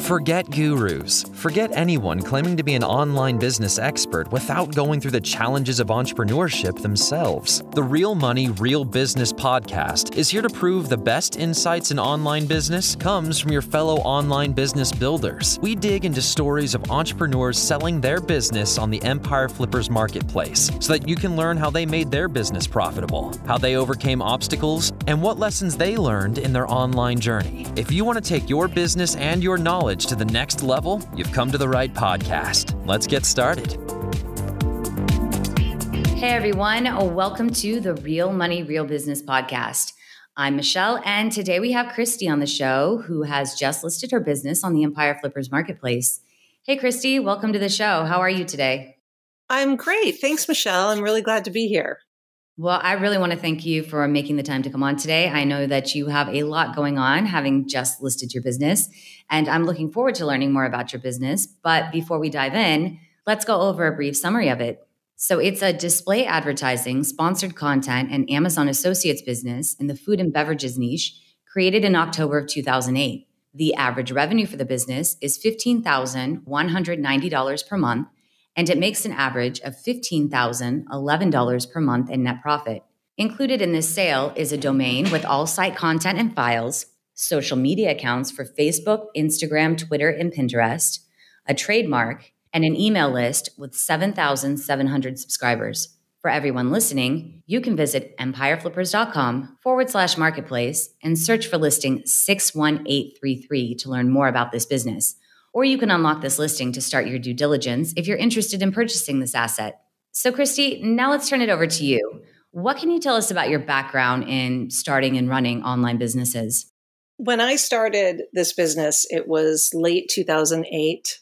Forget gurus. Forget anyone claiming to be an online business expert without going through the challenges of entrepreneurship themselves. The Real Money, Real Business podcast is here to prove the best insights in online business comes from your fellow online business builders. We dig into stories of entrepreneurs selling their business on the Empire Flippers marketplace so that you can learn how they made their business profitable, how they overcame obstacles, and what lessons they learned in their online journey. If you want to take your business and your knowledge to the next level, you've come to the right podcast. Let's get started. Hey everyone, welcome to the Real Money, Real Business podcast. I'm Michelle, and today we have Christy on the show, who has just listed her business on the Empire Flippers marketplace. Hey Christy, welcome to the show. How are you today? I'm great. Thanks, Michelle. I'm really glad to be here. Well, I really want to thank you for making the time to come on today. I know that you have a lot going on, having just listed your business, and I'm looking forward to learning more about your business. But before we dive in, let's go over a brief summary of it. So it's a display advertising, sponsored content, and Amazon Associates business in the food and beverages niche, created in October of 2008. The average revenue for the business is $15,190 per month, and it makes an average of $15,011 per month in net profit. Included in this sale is a domain with all site content and files, social media accounts for Facebook, Instagram, Twitter, and Pinterest, a trademark, and an email list with 7,700 subscribers. For everyone listening, you can visit empireflippers.com/marketplace and search for listing 61833 to learn more about this business. Or you can unlock this listing to start your due diligence if you're interested in purchasing this asset. So Christy, now let's turn it over to you. What can you tell us about your background in starting and running online businesses? When I started this business, it was late 2008,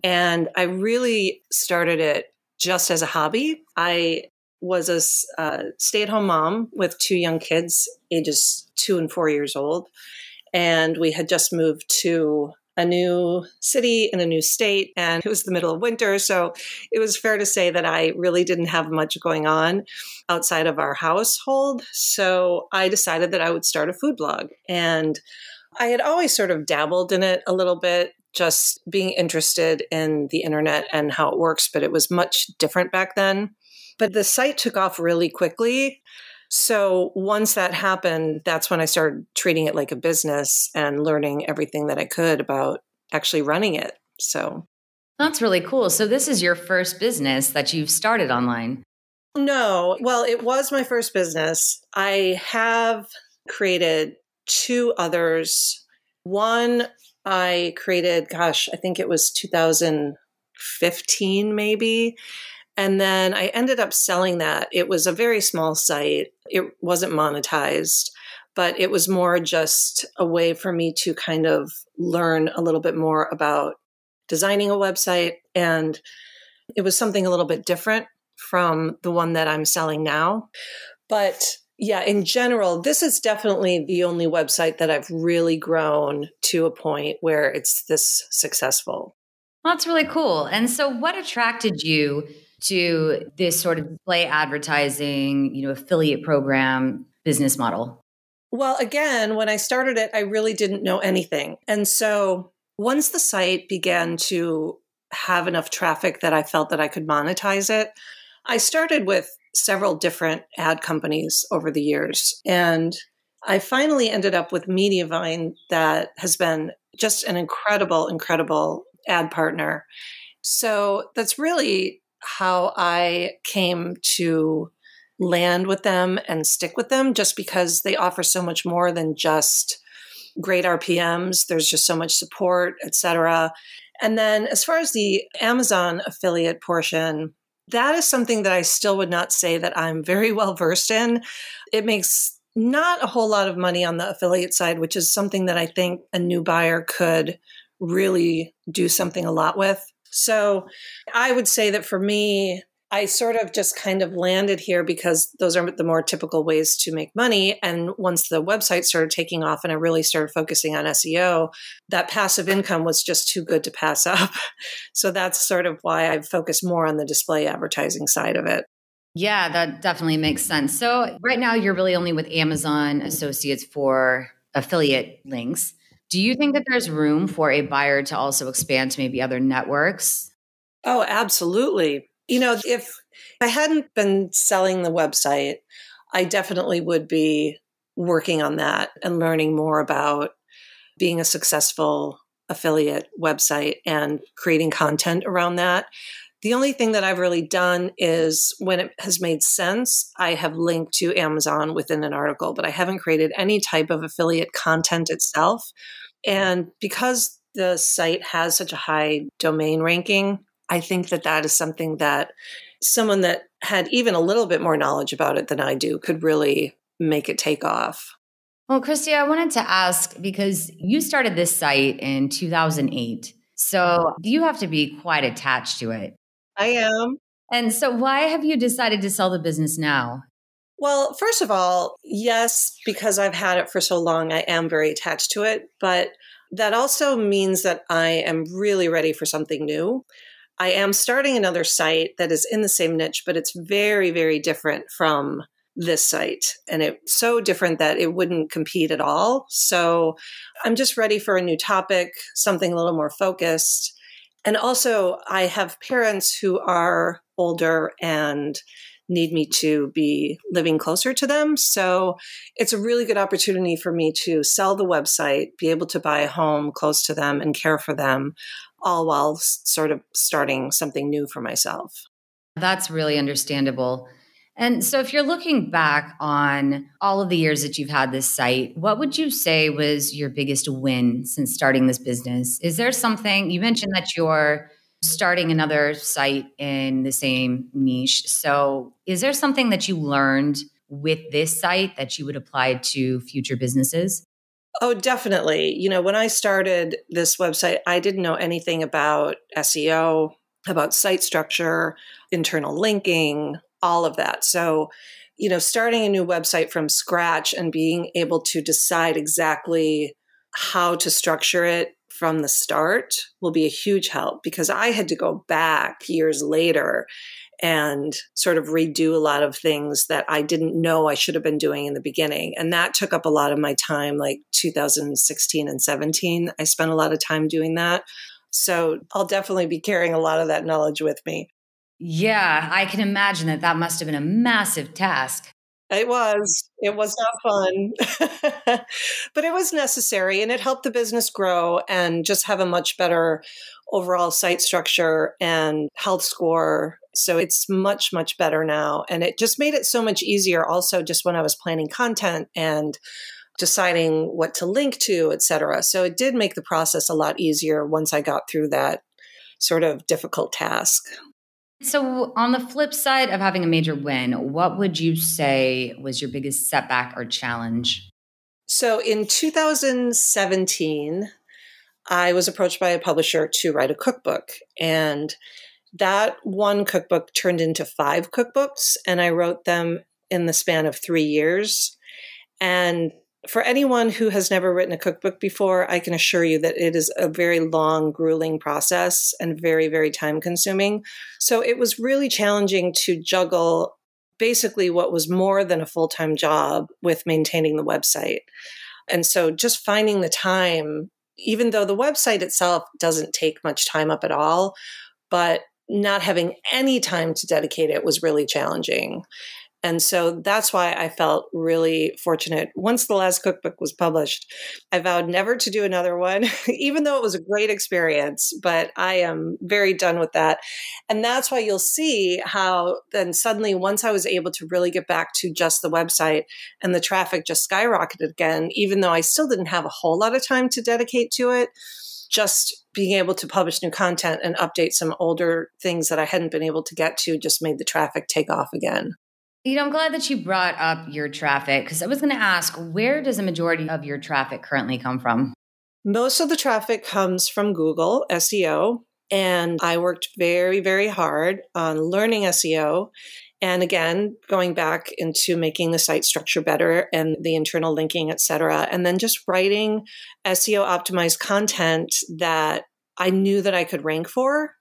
and I really started it just as a hobby. I was a stay-at-home mom with two young kids, ages 2 and 4 years old, and we had just moved to a new city in a new state, and it was the middle of winter. So it was fair to say that I really didn't have much going on outside of our household. So I decided that I would start a food blog. And I had always sort of dabbled in it a little bit, just being interested in the internet and how it works, but it was much different back then. But the site took off really quickly. So once that happened, that's when I started treating it like a business and learning everything that I could about actually running it. So that's really cool. So this is your first business that you've started online? No. Well, it was my first business. I have created 2 others. One I created, I think it was 2015 maybe. And then I ended up selling that. It was a very small site. It wasn't monetized, but it was more just a way for me to kind of learn a little bit more about designing a website. And it was something a little bit different from the one that I'm selling now. But yeah, in general, this is definitely the only website that I've really grown to a point where it's this successful. Well, that's really cool. And so what attracted you to this sort of display advertising, affiliate program business model? Well, again, when I started it, I really didn't know anything. And so once the site began to have enough traffic that I felt that I could monetize it, I started with several different ad companies over the years. And I finally ended up with Mediavine that has been just an incredible, incredible ad partner. So that's really how I came to land with them and stick with them, just because they offer so much more than just great RPMs. There's just so much support, etc. And then as far as the Amazon affiliate portion, that is something that I still would not say that I'm very well versed in. It makes not a whole lot of money on the affiliate side, which is something that I think a new buyer could really do something a lot with. So I would say that for me, I sort of just kind of landed here because those are the more typical ways to make money. And once the website started taking off and I really started focusing on SEO, that passive income was just too good to pass up. So that's sort of why I've focused more on the display advertising side of it. Yeah, that definitely makes sense. So right now you're really only with Amazon Associates for affiliate links. Do you think that there's room for a buyer to also expand to maybe other networks? Oh, absolutely. If I hadn't been selling the website, I definitely would be working on that and learning more about being a successful affiliate website and creating content around that. The only thing that I've really done is when it has made sense, I have linked to Amazon within an article, but I haven't created any type of affiliate content itself. And because the site has such a high domain ranking, I think that that is something that someone that had even a little bit more knowledge about it than I do could really make it take off. Well, Christy, I wanted to ask because you started this site in 2008. So you have to be quite attached to it. I am. And so why have you decided to sell the business now? Well, first of all, yes, because I've had it for so long, I am very attached to it. But that also means that I am really ready for something new. I am starting another site that is in the same niche, but it's very, very different from this site. And it's so different that it wouldn't compete at all. So I'm just ready for a new topic, something a little more focused. And also, I have parents who are older and need me to be living closer to them. So it's a really good opportunity for me to sell the website, be able to buy a home close to them and care for them, all while sort of starting something new for myself. That's really understandable. And so if you're looking back on all of the years that you've had this site, what would you say was your biggest win since starting this business? Is there something, you mentioned that you're starting another site in the same niche. So is there something that you learned with this site that you would apply to future businesses? Oh, definitely. When I started this website, I didn't know anything about SEO, about site structure, internal linking, all of that. So, starting a new website from scratch and being able to decide exactly how to structure it from the start will be a huge help, because I had to go back years later and sort of redo a lot of things that I didn't know I should have been doing in the beginning. And that took up a lot of my time, like 2016 and 17. I spent a lot of time doing that. So I'll definitely be carrying a lot of that knowledge with me. Yeah, I can imagine that must have been a massive task. It was. It was not fun, but it was necessary, and it helped the business grow and just have a much better overall site structure and health score. So it's much, much better now. And it just made it so much easier also just when I was planning content and deciding what to link to, et cetera. So it did make the process a lot easier once I got through that sort of difficult task. So on the flip side of having a major win, what would you say was your biggest setback or challenge? So in 2017, I was approached by a publisher to write a cookbook. And that one cookbook turned into 5 cookbooks, and I wrote them in the span of 3 years. And for anyone who has never written a cookbook before, I can assure you that it is a very long, grueling process and very, very time consuming. So it was really challenging to juggle basically what was more than a full-time job with maintaining the website. And so just finding the time, even though the website itself doesn't take much time up at all, but not having any time to dedicate it was really challenging. And so that's why I felt really fortunate. Once the last cookbook was published, I vowed never to do another one, even though it was a great experience, but I am very done with that. And that's why you'll see how then suddenly, once I was able to really get back to just the website and the traffic just skyrocketed again, even though I still didn't have a whole lot of time to dedicate to it, just being able to publish new content and update some older things that I hadn't been able to get to just made the traffic take off again. I'm glad that you brought up your traffic, because I was going to ask, where does a majority of your traffic currently come from? Most of the traffic comes from Google SEO, and I worked very, very hard on learning SEO. And again, going back into making the site structure better and the internal linking, et cetera, and then just writing SEO optimized content that I knew that I could rank for.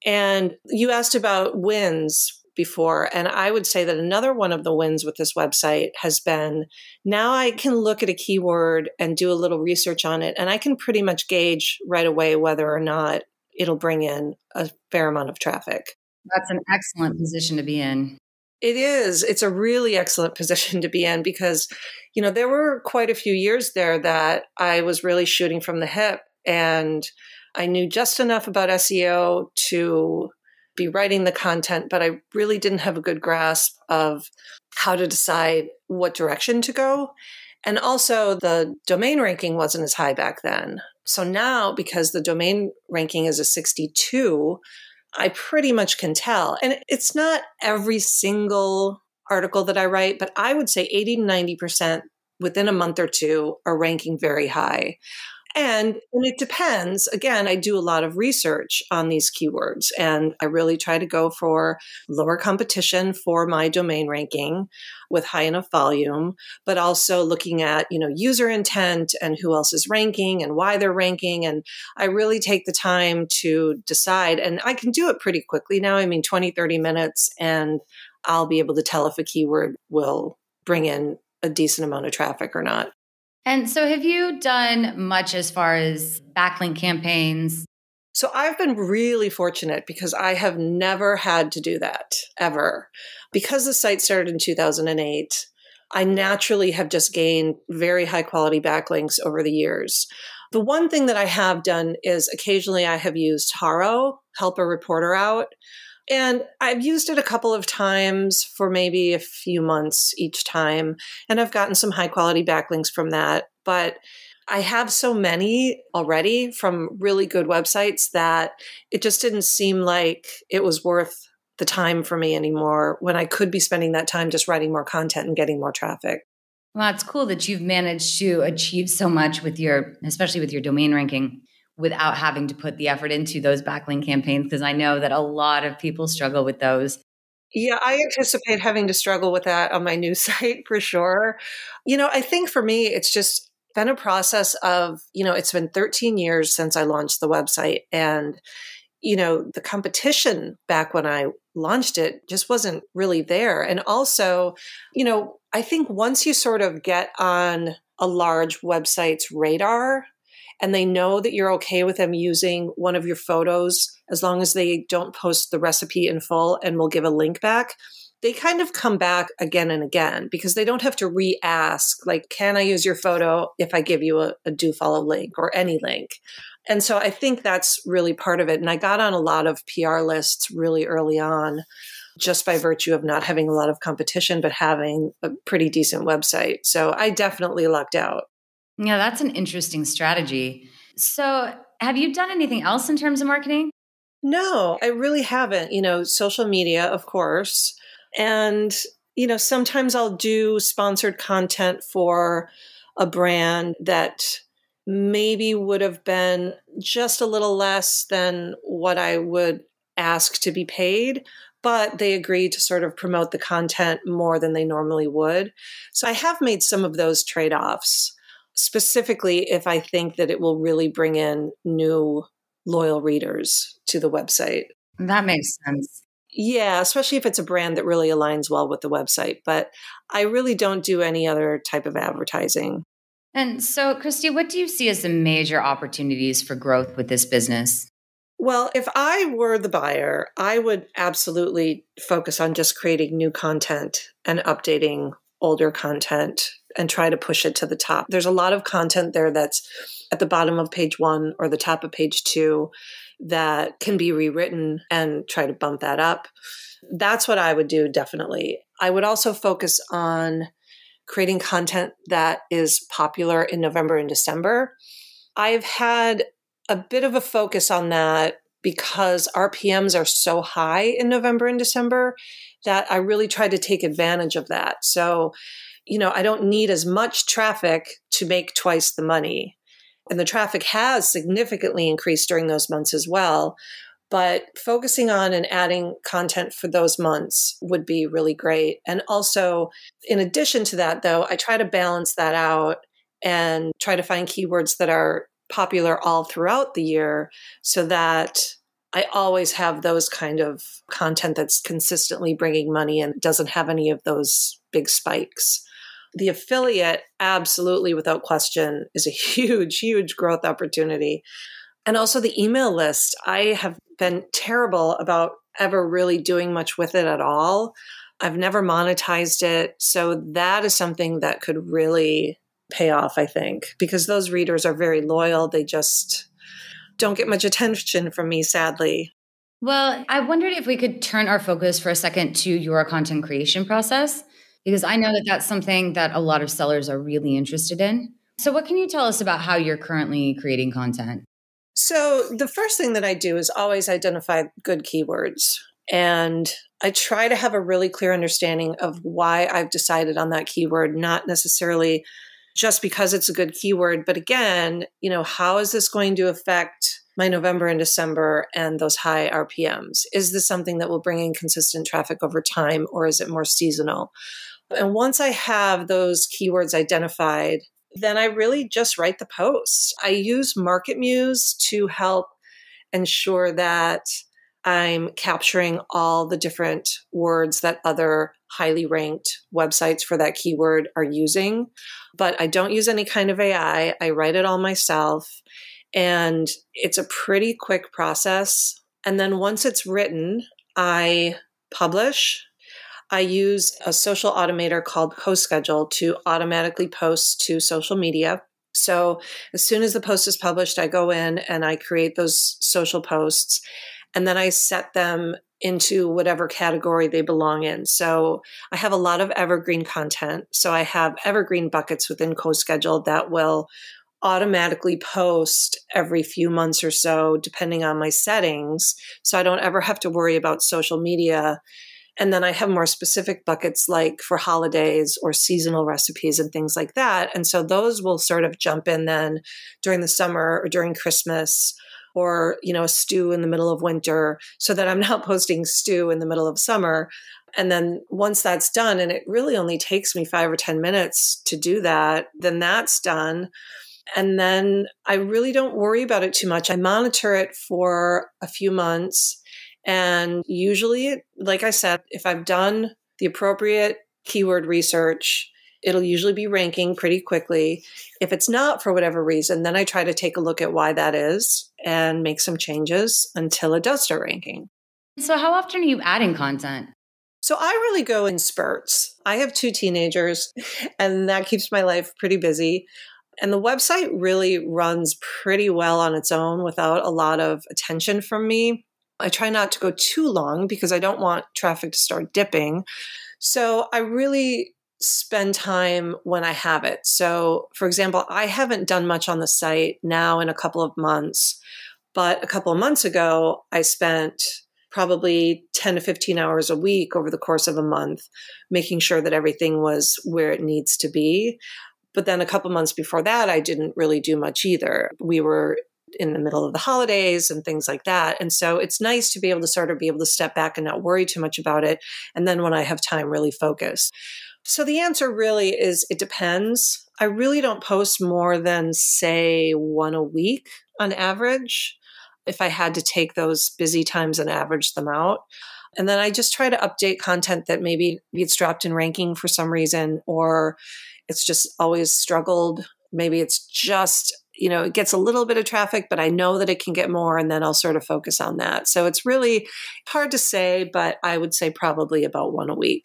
And you asked about wins. before. And I would say that another one of the wins with this website has been now I can look at a keyword and do a little research on it, and I can pretty much gauge right away whether or not it'll bring in a fair amount of traffic. That's an excellent position to be in. It is. It's a really excellent position to be in because, there were quite a few years there that I was really shooting from the hip, and I knew just enough about SEO to be writing the content, but I really didn't have a good grasp of how to decide what direction to go. And also the domain ranking wasn't as high back then. So now, because the domain ranking is a 62, I pretty much can tell. And it's not every single article that I write, but I would say 80 to 90% within a month or two are ranking very high. And it depends. Again, I do a lot of research on these keywords, and I really try to go for lower competition for my domain ranking with high enough volume, but also looking at, user intent and who else is ranking and why they're ranking. And I really take the time to decide, and I can do it pretty quickly now. 20, 30 minutes, and I'll be able to tell if a keyword will bring in a decent amount of traffic or not. And so have you done much as far as backlink campaigns? So I've been really fortunate because I have never had to do that ever. Because the site started in 2008, I naturally have just gained very high quality backlinks over the years. The one thing that I have done is occasionally I have used Haro, Help a Reporter Out. And I've used it a couple of times for maybe a few months each time. And I've gotten some high quality backlinks from that. But I have so many already from really good websites that it just didn't seem like it was worth the time for me anymore when I could be spending that time just writing more content and getting more traffic. Well, it's cool that you've managed to achieve so much especially with your domain ranking, without having to put the effort into those backlink campaigns, because I know that a lot of people struggle with those. Yeah, I anticipate having to struggle with that on my new site for sure. I think for me, it's just been a process of, it's been 13 years since I launched the website. And, the competition back when I launched it just wasn't really there. And also, I think once you sort of get on a large website's radar, and they know that you're okay with them using one of your photos, as long as they don't post the recipe in full and will give a link back, they kind of come back again and again because they don't have to re-ask, like, can I use your photo if I give you a do follow link or any link? And so I think that's really part of it. And I got on a lot of PR lists really early on, just by virtue of not having a lot of competition, but having a pretty decent website. So I definitely lucked out. Yeah, that's an interesting strategy. So have you done anything else in terms of marketing? No, I really haven't. Social media, of course. And, sometimes I'll do sponsored content for a brand that maybe would have been just a little less than what I would ask to be paid, but they agreed to sort of promote the content more than they normally would. So I have made some of those trade-offs. Specifically, if I think that it will really bring in new loyal readers to the website. That makes sense. Yeah, especially if it's a brand that really aligns well with the website. But I really don't do any other type of advertising. And so, Christy, what do you see as the major opportunities for growth with this business? Well, if I were the buyer, I would absolutely focus on just creating new content and updating older content and try to push it to the top. There's a lot of content there that's at the bottom of page 1 or the top of page 2 that can be rewritten and try to bump that up. That's what I would do, definitely. I would also focus on creating content that is popular in November and December. I've had a bit of a focus on that because RPMs are so high in November and December that I really try to take advantage of that. So, I don't need as much traffic to make twice the money. And the traffic has significantly increased during those months as well. But focusing on and adding content for those months would be really great. And also, in addition to that, though, I try to balance that out and try to find keywords that are popular all throughout the year so that I always have those kind of content that's consistently bringing money and doesn't have any of those big spikes. The affiliate, absolutely, without question, is a huge, huge growth opportunity. And also the email list. I have been terrible about ever really doing much with it at all. I've never monetized it. So that is something that could really pay off, I think, because those readers are very loyal. They just don't get much attention from me, sadly. Well, I wondered if we could turn our focus for a second to your content creation process, because I know that that's something that a lot of sellers are really interested in. So what can you tell us about how you're currently creating content? So the first thing that I do is always identify good keywords. And I try to have a really clear understanding of why I've decided on that keyword, not necessarily just because it's a good keyword, but again, how is this going to affect my November and December and those high RPMs? Is this something that will bring in consistent traffic over time, or is it more seasonal? And once I have those keywords identified, then I really just write the post. I use Market Muse to help ensure that I'm capturing all the different words that other highly ranked websites for that keyword are using. But I don't use any kind of AI. I write it all myself. And it's a pretty quick process. And then once it's written, I publish. I use a social automator called CoSchedule to automatically post to social media. So as soon as the post is published, I go in and I create those social posts, and then I set them into whatever category they belong in. So I have a lot of evergreen content. So I have evergreen buckets within CoSchedule that will automatically post every few months or so, depending on my settings. So I don't ever have to worry about social media. And then I have more specific buckets like for holidays or seasonal recipes and things like that. And so those will sort of jump in then during the summer or during Christmas, or, a stew in the middle of winter, so that I'm not posting stew in the middle of summer. And then once that's done, and it really only takes me 5 or 10 minutes to do that, then that's done. And then I really don't worry about it too much. I monitor it for a few months. And usually, like I said, if I've done the appropriate keyword research, it'll usually be ranking pretty quickly. If it's not for whatever reason, then I try to take a look at why that is and make some changes until it does start ranking. So how often are you adding content? So I really go in spurts. I have 2 teenagers, and that keeps my life pretty busy. And the website really runs pretty well on its own without a lot of attention from me. I try not to go too long because I don't want traffic to start dipping. So I really spend time when I have it. So, for example, I haven't done much on the site now in a couple of months, but a couple of months ago, I spent probably 10 to 15 hours a week over the course of a month, making sure that everything was where it needs to be. But then a couple months before that, I didn't really do much either. We were in the middle of the holidays and things like that. And so it's nice to be able to step back and not worry too much about it. And then when I have time, really focus. So the answer really is it depends. I really don't post more than, say, 1 a week on average, if I had to take those busy times and average them out. And then I just try to update content that maybe gets dropped in ranking for some reason, or it's just always struggled. Maybe it's just, it gets a little bit of traffic, but I know that it can get more, and then I'll sort of focus on that. So it's really hard to say, but I would say probably about 1 a week.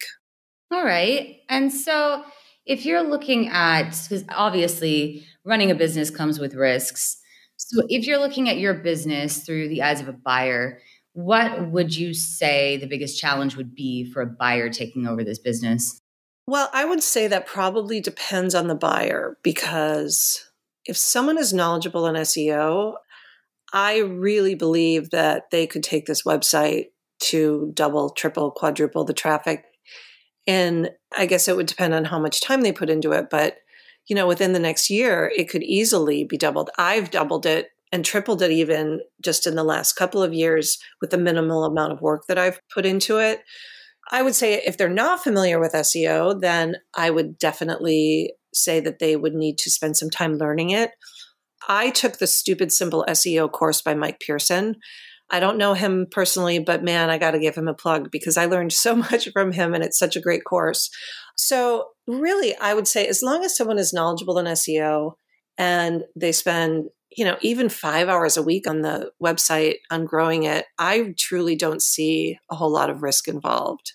All right. And so if you're looking at, because obviously running a business comes with risks. So if you're looking at your business through the eyes of a buyer, what would you say the biggest challenge would be for a buyer taking over this business? Well, I would say that probably depends on the buyer, because if someone is knowledgeable in SEO, I really believe that they could take this website to double, triple, quadruple the traffic. And I guess it would depend on how much time they put into it. But, within the next year, it could easily be doubled. I've doubled it and tripled it even just in the last couple of years with the minimal amount of work that I've put into it. I would say if they're not familiar with SEO, then I would definitely say that they would need to spend some time learning it. I took the Stupid Simple SEO course by Mike Pearson. I don't know him personally, but man, I got to give him a plug because I learned so much from him and it's such a great course. So really, I would say as long as someone is knowledgeable in SEO and they spend, even 5 hours a week on the website on growing it, I truly don't see a whole lot of risk involved.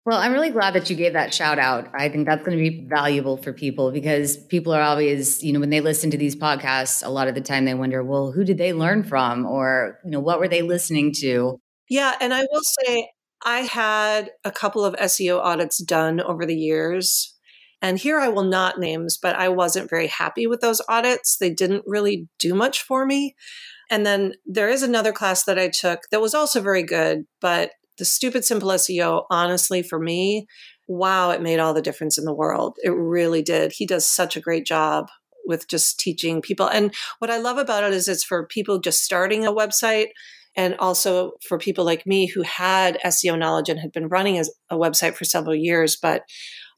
Well, I'm really glad that you gave that shout out. I think that's going to be valuable for people because people are always, when they listen to these podcasts, a lot of the time they wonder, well, who did they learn from? Or, what were they listening to? Yeah. And I will say I had a couple of SEO audits done over the years. And here I will not names, but I wasn't very happy with those audits. They didn't really do much for me. And then there is another class that I took that was also very good, but the stupid simple SEO, honestly, for me, wow, it made all the difference in the world. It really did. He does such a great job with just teaching people. And what I love about it is it's for people just starting a website and also for people like me who had SEO knowledge and had been running a website for several years, but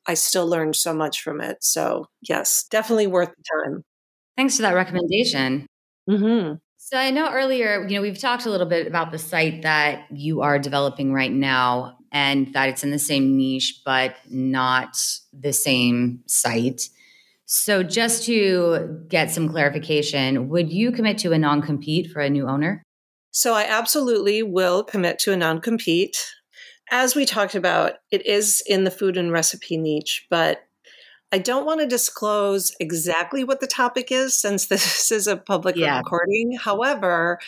I still learned so much from it. So yes, definitely worth the time. Thanks for that recommendation. Mm-hmm. So I know earlier, we've talked a little bit about the site that you are developing right now and that it's in the same niche, but not the same site. So just to get some clarification, would you commit to a non-compete for a new owner? So I absolutely will commit to a non-compete. As we talked about, it is in the food and recipe niche, but I don't want to disclose exactly what the topic is since this is a public recording. However,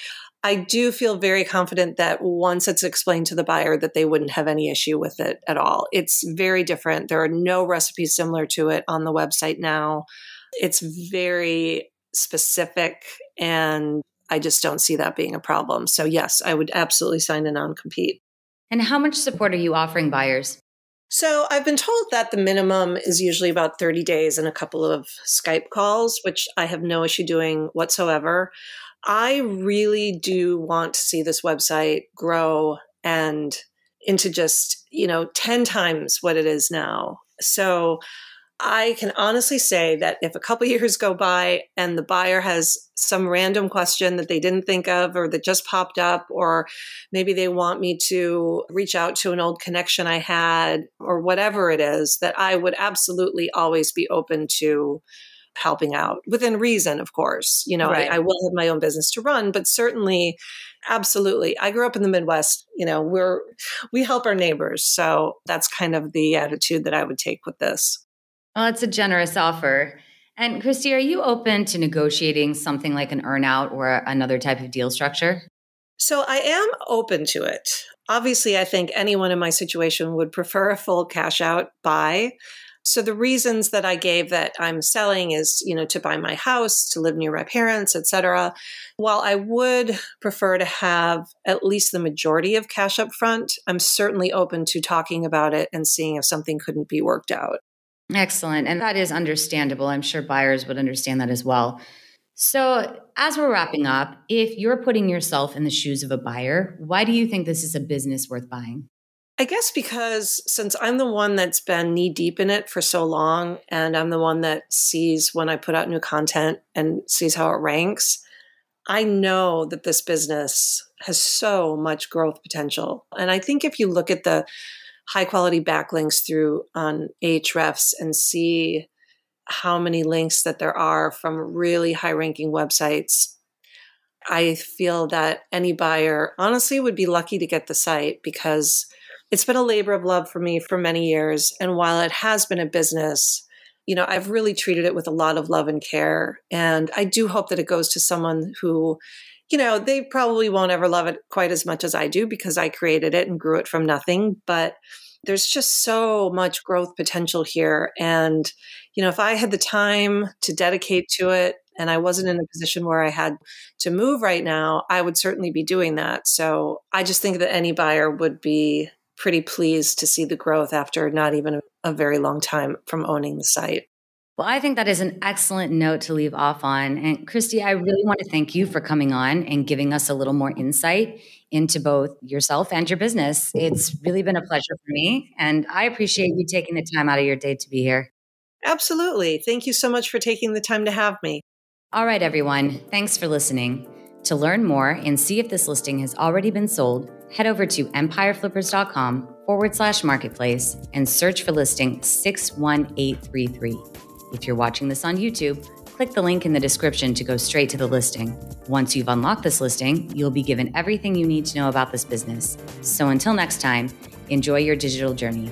I do feel very confident that once it's explained to the buyer that they wouldn't have any issue with it at all. It's very different. There are no recipes similar to it on the website now. It's very specific and I just don't see that being a problem. So yes, I would absolutely sign a non-compete. And how much support are you offering buyers? So I've been told that the minimum is usually about 30 days and a couple of Skype calls, which I have no issue doing whatsoever. I really do want to see this website grow and into just, 10 times what it is now. So I can honestly say that if a couple years go by and the buyer has some random question that they didn't think of or that just popped up, or maybe they want me to reach out to an old connection I had or whatever it is, that I would absolutely always be open to helping out within reason, of course. Right. I will have my own business to run, but certainly, absolutely. I grew up in the Midwest. We help our neighbors. So that's kind of the attitude that I would take with this. Well, it's a generous offer. And Christy, are you open to negotiating something like an earnout or another type of deal structure? So I am open to it. Obviously, I think anyone in my situation would prefer a full cash out buy. So the reasons that I gave that I'm selling is, to buy my house, to live near my parents, etc. While I would prefer to have at least the majority of cash up front, I'm certainly open to talking about it and seeing if something couldn't be worked out. Excellent. And that is understandable. I'm sure buyers would understand that as well. So as we're wrapping up, if you're putting yourself in the shoes of a buyer, why do you think this is a business worth buying? I guess because since I'm the one that's been knee deep in it for so long, and I'm the one that sees when I put out new content and sees how it ranks, I know that this business has so much growth potential. And I think if you look at the high quality backlinks through on Ahrefs and see how many links that there are from really high ranking websites, I feel that any buyer honestly would be lucky to get the site because it's been a labor of love for me for many years. And while it has been a business, I've really treated it with a lot of love and care. And I do hope that it goes to someone who, they probably won't ever love it quite as much as I do because I created it and grew it from nothing. But there's just so much growth potential here. And, if I had the time to dedicate to it and I wasn't in a position where I had to move right now, I would certainly be doing that. So I just think that any buyer would be pretty pleased to see the growth after not even a very long time from owning the site. Well, I think that is an excellent note to leave off on. And Christy, I really want to thank you for coming on and giving us a little more insight into both yourself and your business. It's really been a pleasure for me. And I appreciate you taking the time out of your day to be here. Absolutely. Thank you so much for taking the time to have me. All right, everyone. Thanks for listening. To learn more and see if this listing has already been sold, head over to empireflippers.com/marketplace and search for listing 61833. If you're watching this on YouTube, click the link in the description to go straight to the listing. Once you've unlocked this listing, you'll be given everything you need to know about this business. So until next time, enjoy your digital journey.